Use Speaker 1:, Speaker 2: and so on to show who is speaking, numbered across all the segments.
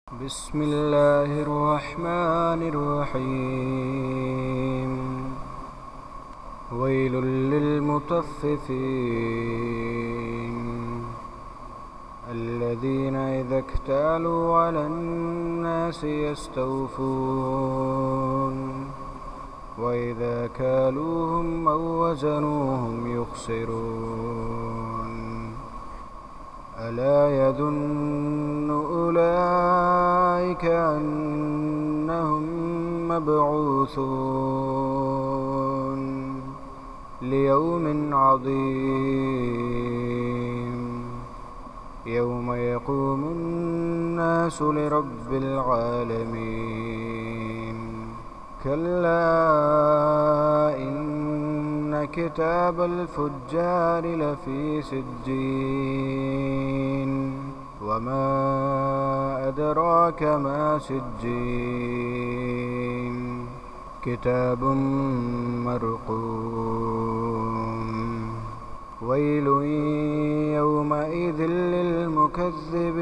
Speaker 1: بسم الله الرحمن الرحيم. ويل للمطففين الذين إذا اكتالوا على الناس يستوفون وإذا كالوهم أو وزنوهم يخسرون. ألا يظن أولئك أنهم مبعوثون ليوم عظيم يوم يقوم الناس لرب العالمين. كلا إن كتاب الفجار لفي سجين وما أدراك ما سجين كتاب مرقوم. ويل يومئذ للمكذبين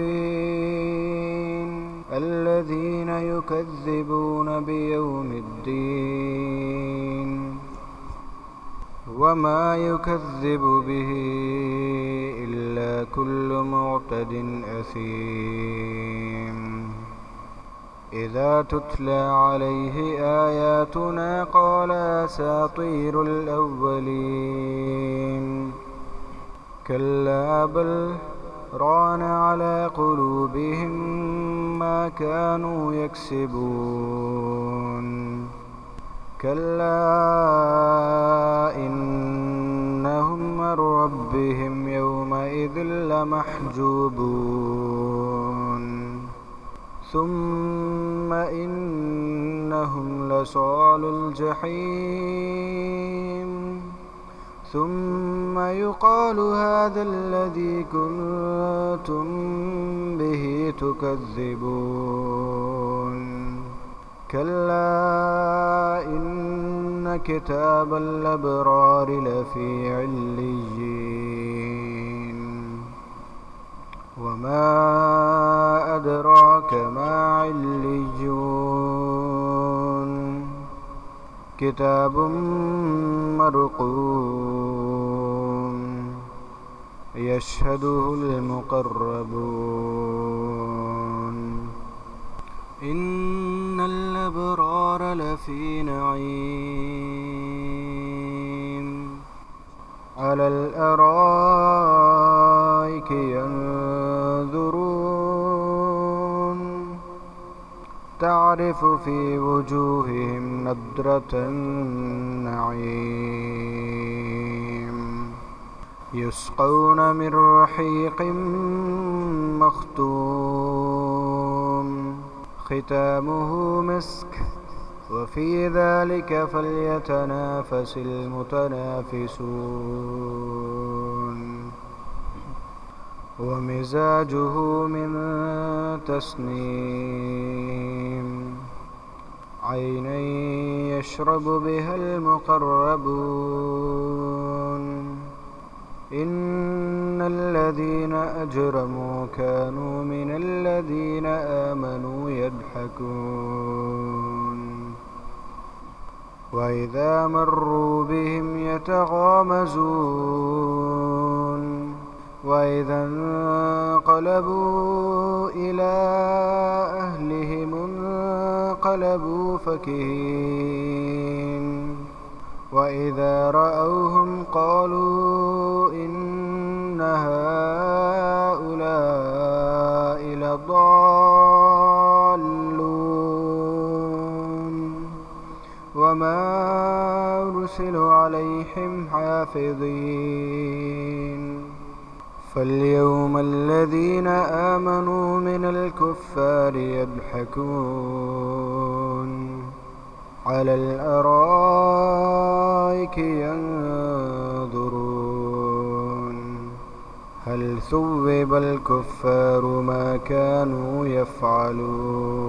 Speaker 1: الذين يكذبون بيوم الدين وما يكذب به إلا كل معتد أثيم. إذا تتلى عليه آياتنا قال أساطير الأولين. كلا بل ران على قلوبهم ما كانوا يكسبون. كلا إنهم عن ربهم يومئذ لمحجوبون. ثم إنهم لصالو الجحيم. ثم يقال هذا الذي كنتم به تكذبون. كلا إن كتاب الأبرار لفي عليين. وما أدراك ما عليون. كتاب مرقوم يشهده المقربون. إن الأبرار لفي نعيم على الأرائك ينظرون تعرف في وجوههم نضرة النعيم. يسقون من رحيق مختوم ختامه مسك وفي ذلك فليتنافس المتنافسون. ومزاجه من تسنيم عينا يشرب بها المقربون. إن الذين أجرموا كانوا من الذين آمنوا يضحكون وإذا مروا بهم يتغامزون. وإذا انقلبوا إلى أهلهم انقلبوا فكهين. وإذا رأوهم قالوا إن هؤلاء لضالون وما أرسلوا عليهم حافظين. فاليوم الذين آمنوا من الكفار يضحكون على الأرائك ينظرون هل ثوب الكفار ما كانوا يفعلون.